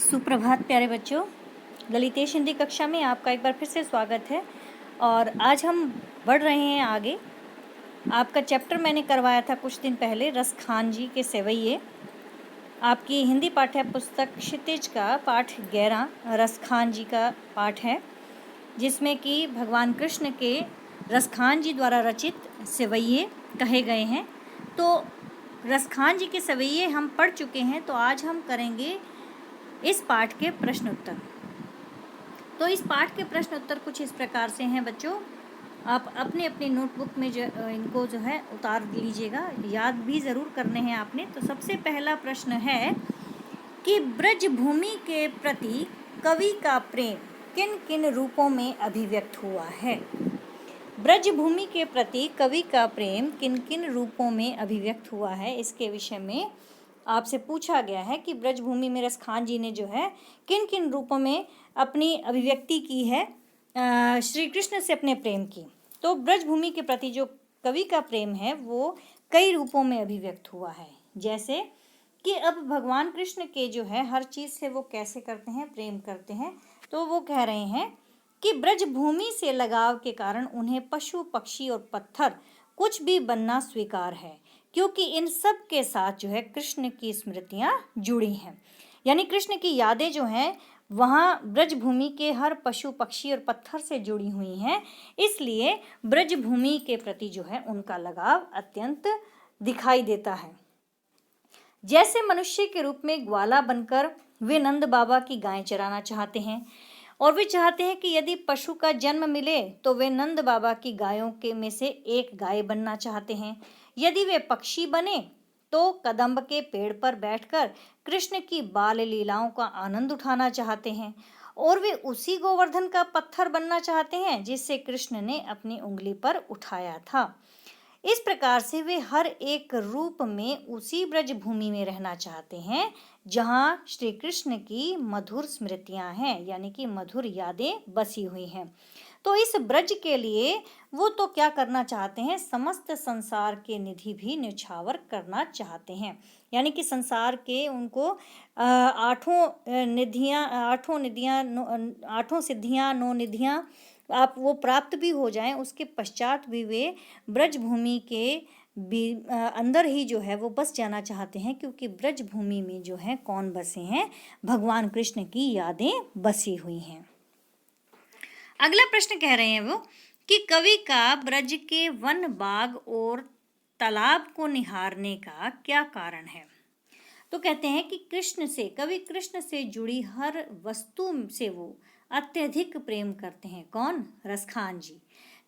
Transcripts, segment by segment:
सुप्रभात प्यारे बच्चों। ललितेश हिंदी कक्षा में आपका एक बार फिर से स्वागत है। और आज हम बढ़ रहे हैं आगे। आपका चैप्टर मैंने करवाया था कुछ दिन पहले, रसखान जी के सेवैये। आपकी हिंदी पाठ्य पुस्तक क्षितिज का पाठ 11 रसखान जी का पाठ है, जिसमें कि भगवान कृष्ण के रसखान जी द्वारा रचित सेवैये कहे गए हैं। तो रसखान जी के सेवैये हम पढ़ चुके हैं, तो आज हम करेंगे इस पाठ के प्रश्न उत्तर। तो इस पाठ के प्रश्न उत्तर कुछ इस प्रकार से हैं बच्चों, आप अपने अपने नोटबुक में इनको उतार लीजिएगा, याद भी ज़रूर करने हैं आपने। तो सबसे पहला प्रश्न है कि ब्रज भूमि के प्रति कवि का प्रेम किन किन रूपों में अभिव्यक्त हुआ है। ब्रज भूमि के प्रति कवि का प्रेम किन किन रूपों में अभिव्यक्त हुआ है, इसके विषय में आपसे पूछा गया है कि ब्रजभूमि में रसखान जी ने जो है किन किन रूपों में अपनी अभिव्यक्ति की है श्री कृष्ण से अपने प्रेम की। तो ब्रजभूमि के प्रति जो कवि का प्रेम है वो कई रूपों में अभिव्यक्त हुआ है। जैसे कि अब भगवान कृष्ण के जो है हर चीज़ से वो कैसे करते हैं, प्रेम करते हैं। तो वो कह रहे हैं कि ब्रजभूमि से लगाव के कारण उन्हें पशु, पक्षी और पत्थर कुछ भी बनना स्वीकार है, क्योंकि इन सब के साथ जो है कृष्ण की स्मृतियाँ जुड़ी हैं। यानी कृष्ण की यादें जो हैं वहाँ ब्रजभूमि के हर पशु, पक्षी और पत्थर से जुड़ी हुई हैं। इसलिए ब्रजभूमि के प्रति जो है उनका लगाव अत्यंत दिखाई देता है। जैसे मनुष्य के रूप में ग्वाला बनकर वे नंद बाबा की गायें चराना चाहते हैं, और वे चाहते हैं कि यदि पशु का जन्म मिले तो वे नंद बाबा की गायों के में से एक गाय बनना चाहते हैं। यदि वे पक्षी बने तो कदम्ब के पेड़ पर बैठकर कृष्ण की बाल लीलाओं का आनंद उठाना चाहते हैं, और वे उसी गोवर्धन का पत्थर बनना चाहते हैं जिससे कृष्ण ने अपनी उंगली पर उठाया था। इस प्रकार से वे हर एक रूप में उसी ब्रजभूमि में रहना चाहते हैं जहाँ श्री कृष्ण की मधुर स्मृतियाँ हैं, यानी कि मधुर यादें बसी हुई हैं। तो इस ब्रज के लिए वो तो क्या करना चाहते हैं, समस्त संसार के निधि भी न्यौछावर करना चाहते हैं। यानी कि संसार के उनको आठों सिद्धियाँ, 9 निधियाँ आप वो प्राप्त भी हो जाएं, उसके पश्चात भी वे ब्रजभूमि के अंदर ही जो है वो बस जाना चाहते हैं, क्योंकि ब्रजभूमि में जो है कौन बसे हैं, भगवान कृष्ण की यादें बसी हुई हैं। अगला प्रश्न कह रहे हैं वो कि कवि का ब्रज के वन, बाग और तालाब को निहारने का क्या कारण है। तो कहते हैं कि कवि कृष्ण से जुड़ी हर वस्तु से वो अत्यधिक प्रेम करते हैं। कौन? रसखान जी।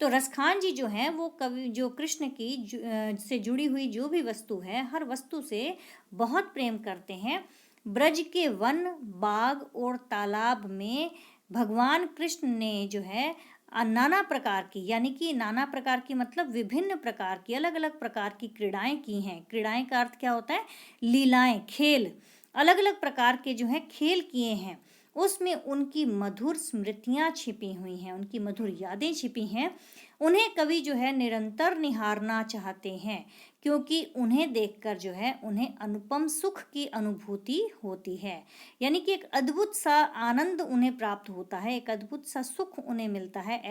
तो रसखान जी जो हैं वो कवि जो कृष्ण की से जुड़ी हुई जो भी वस्तु है, हर वस्तु से बहुत प्रेम करते हैं। ब्रज के वन, बाग और तालाब में भगवान कृष्ण ने जो है नाना प्रकार की, यानी कि नाना प्रकार की मतलब विभिन्न प्रकार की, अलग अलग प्रकार की क्रीड़ाएं की हैं। क्रीड़ाएं का अर्थ क्या होता है? लीलाएं, खेल, अलग अलग प्रकार के जो है खेल किए हैं। उसमें उनकी मधुर स्मृतियां छिपी हुई हैं, उनकी मधुर यादें छिपी हैं। उन्हें कवि जो है निरंतर निहारना चाहते हैं, क्योंकि उन्हें देखकर जो है उन्हें अनुपम सुख की अनुभूति होती है। यानी कि एक अद्भुत सा आनंद उन्हें प्राप्त होता है, एक अद्भुत सा सुख उन्हें मिलता है,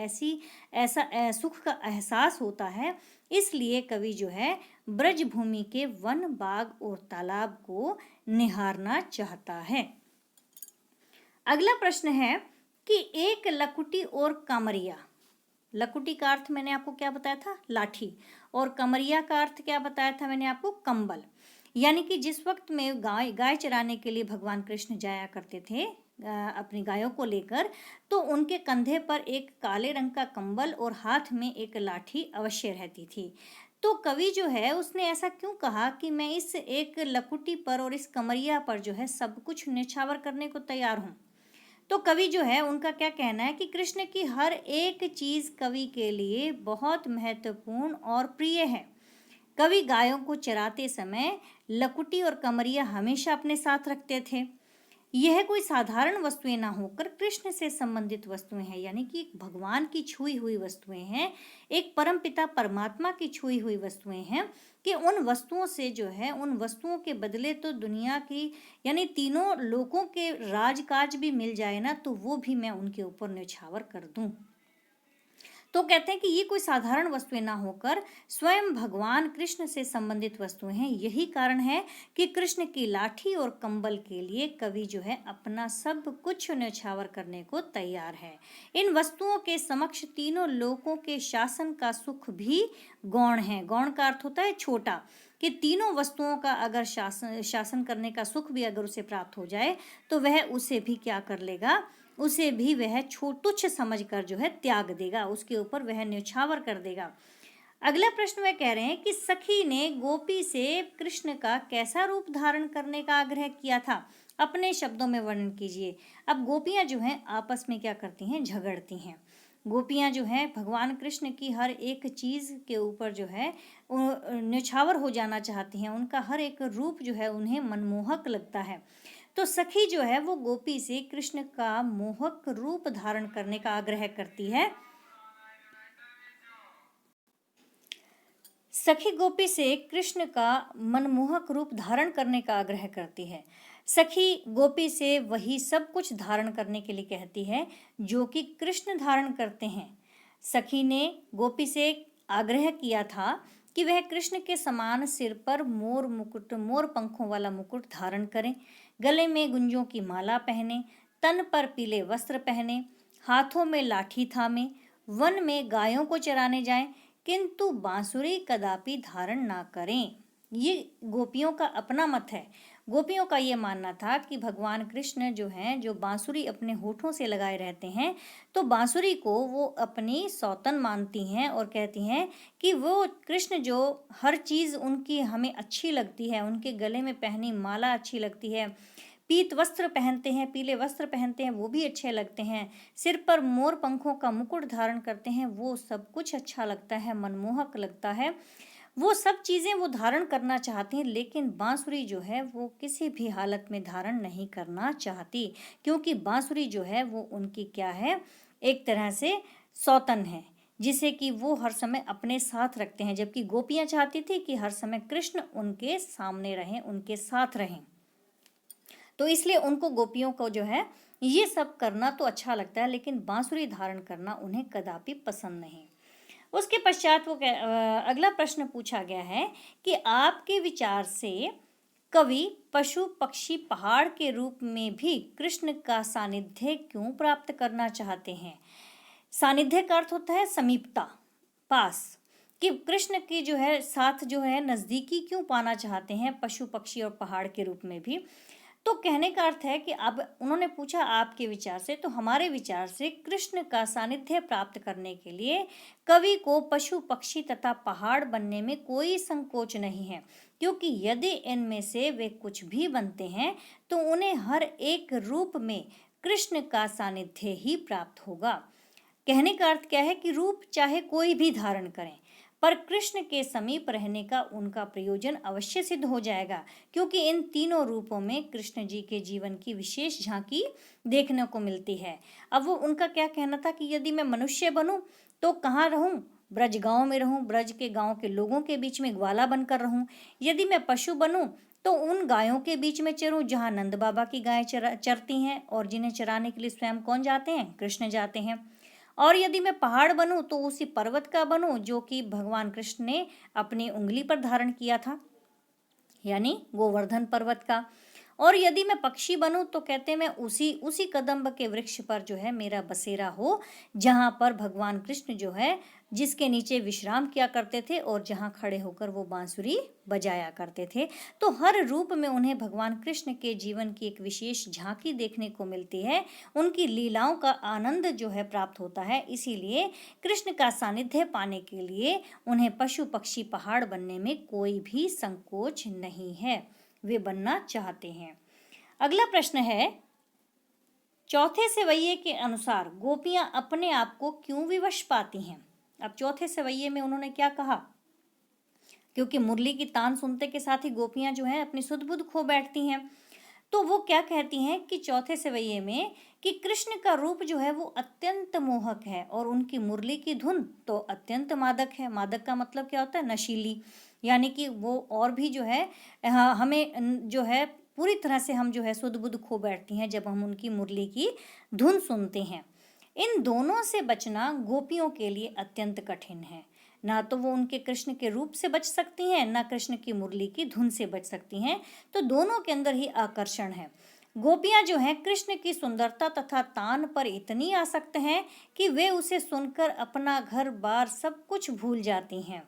ऐसा सुख का एहसास होता है। इसलिए कवि जो है ब्रजभूमि के वन, बाग और तालाब को निहारना चाहता है। अगला प्रश्न है कि एक लकुटी और कमरिया, लकुटी का अर्थ मैंने आपको क्या बताया था? लाठी। और कमरिया का अर्थ क्या बताया था मैंने आपको? कंबल। यानी कि जिस वक्त में गाय चराने के लिए भगवान कृष्ण जाया करते थे अपनी गायों को लेकर, तो उनके कंधे पर एक काले रंग का कंबल और हाथ में एक लाठी अवश्य रहती थी। तो कवि जो है उसने ऐसा क्यों कहा कि मैं इस एक लकुटी पर और इस कमरिया पर जो है सब कुछ न्यौछावर करने को तैयार हूँ। तो कवि जो है उनका क्या कहना है कि कृष्ण की हर एक चीज़ कवि के लिए बहुत महत्वपूर्ण और प्रिय है। कवि गायों को चराते समय लकुटी और कमरिया हमेशा अपने साथ रखते थे। यह कोई साधारण वस्तुएं ना होकर कृष्ण से संबंधित वस्तुएं हैं, यानी कि एक भगवान की छुई हुई वस्तुएं हैं, एक परमपिता परमात्मा की छुई हुई वस्तुएं हैं, कि उन वस्तुओं से जो है, उन वस्तुओं के बदले तो दुनिया की यानी तीनों लोकों के राजकाज भी मिल जाए ना, तो वो भी मैं उनके ऊपर न्यौछावर कर दूं। तो कहते हैं कि ये कोई साधारण वस्तुएं ना होकर स्वयं भगवान कृष्ण से संबंधित वस्तुएं हैं। यही कारण है कि कृष्ण की लाठी और कंबल के लिए कवि जो है अपना सब कुछ न्यौछावर करने को तैयार है। इन वस्तुओं के समक्ष तीनों लोकों के शासन का सुख भी गौण है। गौण का अर्थ होता है छोटा, कि तीनों वस्तुओं का अगर शासन करने का सुख भी अगर उसे प्राप्त हो जाए तो वह उसे भी क्या कर लेगा, उसे भी वह तुच्छ समझकर जो है त्याग देगा, उसके ऊपर वह न्यौछावर कर देगा। अगला प्रश्न वह कह रहे हैं कि सखी ने गोपी से कृष्ण का कैसा रूप धारण करने का आग्रह किया था, अपने शब्दों में वर्णन कीजिए। अब गोपियां जो हैं आपस में क्या करती हैं, झगड़ती हैं। गोपियां जो हैं भगवान कृष्ण की हर एक चीज के ऊपर जो है न्यौछावर हो जाना चाहती हैं, उनका हर एक रूप जो है उन्हें मनमोहक लगता है। तो सखी जो है वो गोपी से कृष्ण का मोहक रूप धारण करने का आग्रह करती है। सखी गोपी से कृष्ण का मनमोहक रूप धारण करने का आग्रह करती है। सखी गोपी से वही सब कुछ धारण करने के लिए कहती है जो कि कृष्ण धारण करते हैं। सखी ने गोपी से आग्रह किया था कि वह कृष्ण के समान सिर पर मोर पंखों वाला मुकुट धारण करें, गले में गुंजों की माला पहने, तन पर पीले वस्त्र पहने, हाथों में लाठी थामे, वन में गायों को चराने जाएं, किंतु बांसुरी कदापि धारण ना करें। ये गोपियों का अपना मत है। गोपियों का ये मानना था कि भगवान कृष्ण जो हैं, जो बांसुरी अपने होठों से लगाए रहते हैं, तो बांसुरी को वो अपनी सौतन मानती हैं और कहती हैं कि वो कृष्ण जो हर चीज़ उनकी हमें अच्छी लगती है, उनके गले में पहनी माला अच्छी लगती है, पीत वस्त्र पहनते हैं, पीले वस्त्र पहनते हैं, वो भी अच्छे लगते हैं, सिर पर मोर पंखों का मुकुट धारण करते हैं, वो सब कुछ अच्छा लगता है, मनमोहक लगता है। वो सब चीज़ें वो धारण करना चाहती हैं, लेकिन बांसुरी जो है वो किसी भी हालत में धारण नहीं करना चाहती, क्योंकि बांसुरी जो है वो उनकी क्या है, एक तरह से सौतन है, जिसे कि वो हर समय अपने साथ रखते हैं, जबकि गोपियां चाहती थी कि हर समय कृष्ण उनके सामने रहें, उनके साथ रहें। तो इसलिए उनको, गोपियों को जो है ये सब करना तो अच्छा लगता है, लेकिन बांसुरी धारण करना उन्हें कदापि पसंद नहीं। उसके पश्चात वो अगला प्रश्न पूछा गया है कि आपके विचार से कवि पशु पक्षी पहाड़ के रूप में भी कृष्ण का सानिध्य क्यों प्राप्त करना चाहते हैं। सानिध्य का अर्थ होता है समीपता, पास, कि कृष्ण की जो है साथ जो है नजदीकी क्यों पाना चाहते हैं पशु पक्षी और पहाड़ के रूप में भी। तो कहने का अर्थ है कि अब उन्होंने पूछा आपके विचार से, तो हमारे विचार से कृष्ण का सानिध्य प्राप्त करने के लिए कवि को पशु पक्षी तथा पहाड़ बनने में कोई संकोच नहीं है, क्योंकि यदि इनमें से वे कुछ भी बनते हैं तो उन्हें हर एक रूप में कृष्ण का सानिध्य ही प्राप्त होगा। कहने का अर्थ क्या है कि रूप चाहे कोई भी धारण करें, पर कृष्ण के समीप रहने का उनका प्रयोजन अवश्य सिद्ध हो जाएगा, क्योंकि इन तीनों रूपों में कृष्ण जी के जीवन की विशेष झांकी देखने को मिलती है। अब वो उनका क्या कहना था कि यदि मैं मनुष्य बनूं तो कहाँ रहूं, ब्रज गांव में रहूं, ब्रज के गांव के लोगों के बीच में ग्वाला बनकर रहूं। यदि मैं पशु बनूं तो उन गायों के बीच में चरूं जहां नंद बाबा की गायें चरती हैं, और जिन्हें चराने के लिए स्वयं कौन जाते हैं, कृष्ण जाते हैं। और यदि मैं पहाड़ बनूं तो उसी पर्वत का बनूं जो कि भगवान कृष्ण ने अपनी उंगली पर धारण किया था, यानी गोवर्धन पर्वत का। और यदि मैं पक्षी बनूं तो कहते हैं मैं उसी कदम्ब के वृक्ष पर जो है मेरा बसेरा हो, जहां पर भगवान कृष्ण जो है जिसके नीचे विश्राम किया करते थे और जहां खड़े होकर वो बांसुरी बजाया करते थे। तो हर रूप में उन्हें भगवान कृष्ण के जीवन की एक विशेष झांकी देखने को मिलती है, उनकी लीलाओं का आनंद जो है प्राप्त होता है। इसीलिए कृष्ण का सानिध्य पाने के लिए उन्हें पशु पक्षी पहाड़ बनने में कोई भी संकोच नहीं है, वे बनना चाहते हैं। अगला प्रश्न है, चौथे सवैये के अनुसार गोपियां अपने आप को क्यों विवश पाती हैं। अब चौथे सवैये में उन्होंने क्या कहा, क्योंकि मुरली की तान सुनते के साथ ही गोपियां जो हैं अपनी सुध बुध खो बैठती हैं। तो वो क्या कहती हैं कि चौथे सवैये में कि कृष्ण का रूप जो है वो अत्यंत मोहक है और उनकी मुरली की धुन तो अत्यंत मादक है। मादक का मतलब क्या होता है? नशीली, यानी कि वो और भी जो है हमें जो है पूरी तरह से हम जो है सुध बुध खो बैठती हैं जब हम उनकी मुरली की धुन सुनते हैं। इन दोनों से बचना गोपियों के लिए अत्यंत कठिन है। ना तो वो उनके कृष्ण के रूप से बच सकती हैं, ना कृष्ण की मुरली की धुन से बच सकती हैं। तो दोनों के अंदर ही आकर्षण है। गोपियां जो हैं कृष्ण की सुंदरता तथा तान पर इतनी आसक्त हैं कि वे उसे सुनकर अपना घर बार सब कुछ भूल जाती हैं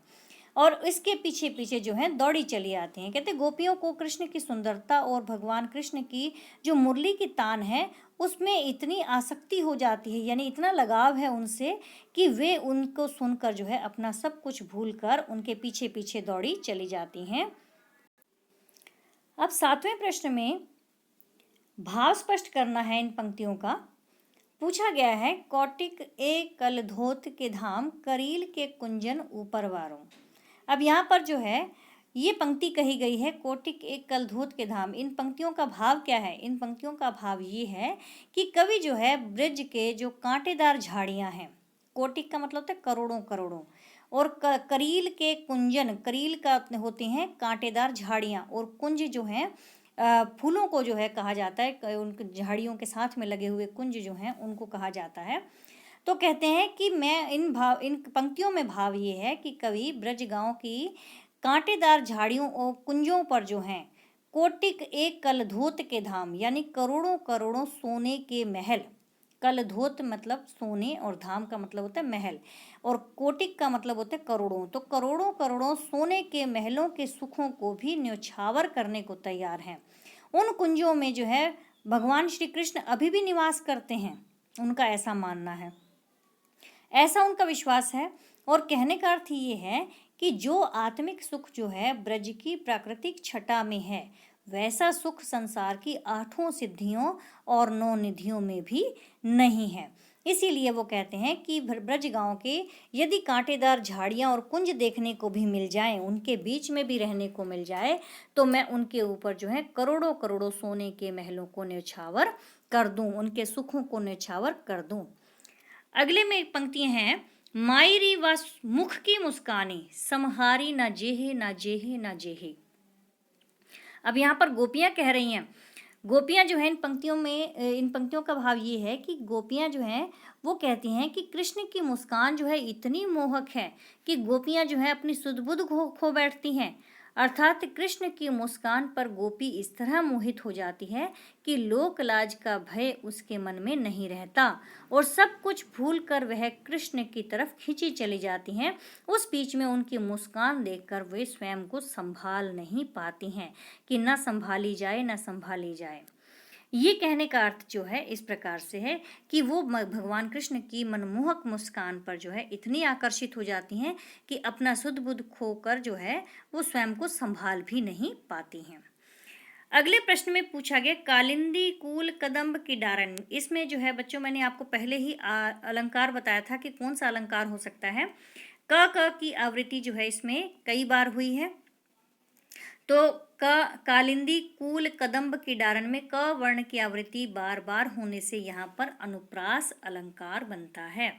और इसके पीछे पीछे जो है दौड़ी चली आती हैं। कहते गोपियों को कृष्ण की सुंदरता और भगवान कृष्ण की जो मुरली की तान है उसमें इतनी आसक्ति हो जाती है, यानी इतना लगाव है उनसे कि वे उनको सुनकर जो है अपना सब कुछ भूलकर उनके पीछे पीछे दौड़ी चली जाती हैं। अब 7वें प्रश्न में भाव स्पष्ट करना है इन पंक्तियों का। पूछा गया है, कौटिक ए कलधोत के धाम, करील के कुंजन ऊपर वारों। अब यहाँ पर जो है ये पंक्ति कही गई है, कोटिक एक कलधोत के धाम। इन पंक्तियों का भाव क्या है? इन पंक्तियों का भाव ये है कि कवि जो है ब्रज के जो कांटेदार झाड़ियाँ हैं, कोटिक का मतलब होता है करोड़ों करोड़ों, और करील के कुंजन, करील का होते हैं कांटेदार झाड़ियाँ, और कुंज जो हैं फूलों को जो है कहा जाता है, उन झाड़ियों के साथ में लगे हुए कुंज जो हैं उनको कहा जाता है। तो कहते हैं कि मैं इन पंक्तियों में भाव ये है कि कवि ब्रज गांव की कांटेदार झाड़ियों और कुंजों पर जो हैं कोटिक एक कलधोत के धाम, यानी करोड़ों करोड़ों सोने के महल। कलधोत मतलब सोने और धाम का मतलब होता है महल, और कोटिक का मतलब होता है करोड़ों। तो करोड़ों करोड़ों सोने के महलों के सुखों को भी न्यौछावर करने को तैयार हैं। उन कुंजों में जो है भगवान श्री कृष्ण अभी भी निवास करते हैं, उनका ऐसा मानना है, ऐसा उनका विश्वास है। और कहने का अर्थ ये है कि जो आत्मिक सुख जो है ब्रज की प्राकृतिक छटा में है, वैसा सुख संसार की 8 सिद्धियों और 9 निधियों में भी नहीं है। इसीलिए वो कहते हैं कि ब्रज गांव के यदि कांटेदार झाड़ियां और कुंज देखने को भी मिल जाएं, उनके बीच में भी रहने को मिल जाए, तो मैं उनके ऊपर जो है करोड़ों करोड़ों सोने के महलों को न्यौछावर कर दूं, उनके सुखों को न्यौछावर कर दूं। अगले में एक पंक्तियां हैं, मायरी व मुख की मुस्कानी, समहारी ना जेहे ना जेहे ना जेहे। अब यहाँ पर गोपियां कह रही हैं, गोपियां जो है इन पंक्तियों का भाव ये है कि गोपियां जो हैं वो कहती हैं कि कृष्ण की मुस्कान जो है इतनी मोहक है कि गोपियां जो है अपनी सुध बुध खो बैठती हैं। अर्थात कृष्ण की मुस्कान पर गोपी इस तरह मोहित हो जाती है कि लोक लाज का भय उसके मन में नहीं रहता और सब कुछ भूलकर वह कृष्ण की तरफ खींची चली जाती हैं। उस बीच में उनकी मुस्कान देखकर वे स्वयं को संभाल नहीं पाती हैं कि न संभाली जाए न संभाली जाए। ये कहने का अर्थ जो है इस प्रकार से है कि वो भगवान कृष्ण की मनमोहक मुस्कान पर जो है इतनी आकर्षित हो जाती हैं कि अपना सुध बुध खोकर जो है वो स्वयं को संभाल भी नहीं पाती हैं। अगले प्रश्न में पूछा गया, कालिंदी कूल कदम्ब की डारन। इसमें जो है बच्चों मैंने आपको पहले ही अलंकार बताया था कि कौन सा अलंकार हो सकता है। क की आवृत्ति जो है इसमें कई बार हुई है। तो कालिंदी कूल कदम्ब की डारन में क वर्ण की आवृत्ति बार बार होने से यहाँ पर अनुप्रास अलंकार बनता है।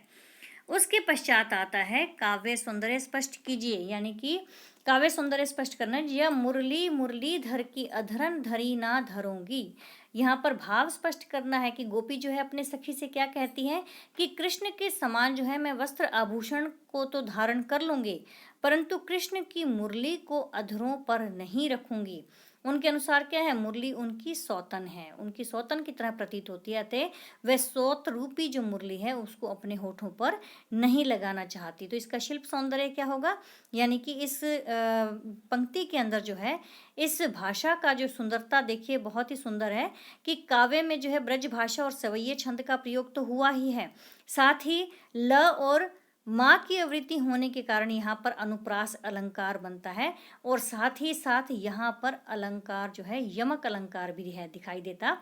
उसके पश्चात आता है काव्य सुंदर स्पष्ट कीजिए, यानी कि काव्य सुंदर स्पष्ट करना। यह मुरली मुरलीधर की अधरन धरी ना धरूंगी। यहाँ पर भाव स्पष्ट करना है कि गोपी जो है अपने सखी से क्या कहती है कि कृष्ण के समान जो है मैं वस्त्र आभूषण को तो धारण कर लूंगी, परंतु कृष्ण की मुरली को अधरों पर नहीं रखूंगी। उनके अनुसार क्या है, मुरली उनकी सौतन है, उनकी सौतन की तरह प्रतीत होती है, अतः वह सौत रूपी जो मुरली है उसको अपने होठों पर नहीं लगाना चाहती। तो इसका शिल्प सौंदर्य क्या होगा, यानी कि इस पंक्ति के अंदर जो है इस भाषा का जो सुंदरता देखिए बहुत ही सुंदर है कि काव्य में जो है ब्रज भाषा और सवैये छंद का प्रयोग तो हुआ ही है, साथ ही ल और माँ की आवृत्ति होने के कारण यहाँ पर अनुप्रास अलंकार बनता है, और साथ ही साथ यहाँ पर अलंकार जो है यमक अलंकार भी है दिखाई देता।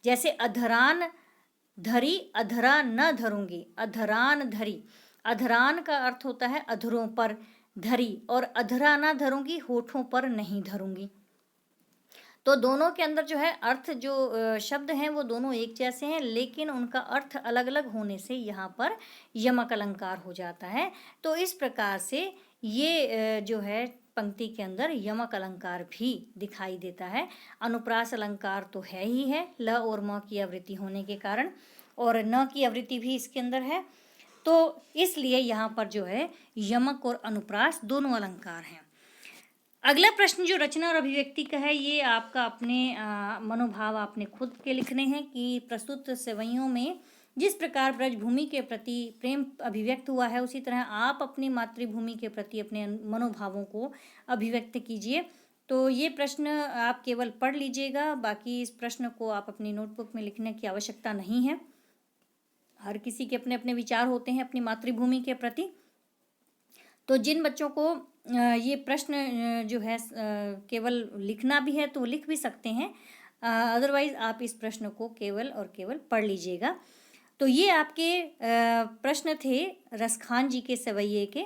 जैसे अधरान धरी अधरा न धरूंगी, अधरान धरी, अधरान का अर्थ होता है अधरों पर, धरी, और अधरा न धरूंगी होठों पर नहीं धरूंगी। तो दोनों के अंदर जो है अर्थ जो शब्द हैं वो दोनों एक जैसे हैं, लेकिन उनका अर्थ अलग अलग होने से यहाँ पर यमक अलंकार हो जाता है। तो इस प्रकार से ये जो है पंक्ति के अंदर यमक अलंकार भी दिखाई देता है। अनुप्रास अलंकार तो है ही है, ल और म की आवृत्ति होने के कारण, और न की आवृत्ति भी इसके अंदर है। तो इसलिए यहाँ पर जो है यमक और अनुप्रास दोनों अलंकार हैं। अगला प्रश्न जो रचना और अभिव्यक्ति का है, ये आपका अपने मनोभाव आपने खुद के लिखने हैं कि प्रस्तुत सेवइयों में जिस प्रकार ब्रजभूमि के प्रति प्रेम अभिव्यक्त हुआ है, उसी तरह आप अपनी मातृभूमि के प्रति अपने मनोभावों को अभिव्यक्त कीजिए। तो ये प्रश्न आप केवल पढ़ लीजिएगा, बाकी इस प्रश्न को आप अपनी नोटबुक में लिखने की आवश्यकता नहीं है। हर किसी के अपने अपने विचार होते हैं अपनी मातृभूमि के प्रति। तो जिन बच्चों को ये प्रश्न जो है केवल लिखना भी है तो लिख भी सकते हैं, अदरवाइज आप इस प्रश्न को केवल और केवल पढ़ लीजिएगा। तो ये आपके प्रश्न थे रसखान जी के सवैये के,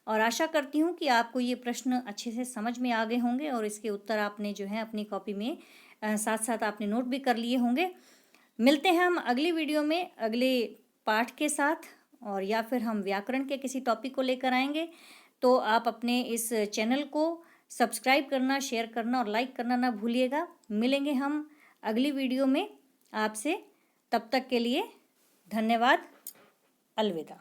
और आशा करती हूँ कि आपको ये प्रश्न अच्छे से समझ में आ गए होंगे और इसके उत्तर आपने जो है अपनी कॉपी में साथ साथ आपने नोट भी कर लिए होंगे। मिलते हैं हम अगली वीडियो में अगले पाठ के साथ, और या फिर हम व्याकरण के किसी टॉपिक को लेकर आएंगे। तो आप अपने इस चैनल को सब्सक्राइब करना, शेयर करना और लाइक करना ना भूलिएगा। मिलेंगे हम अगली वीडियो में आपसे, तब तक के लिए धन्यवाद, अलविदा।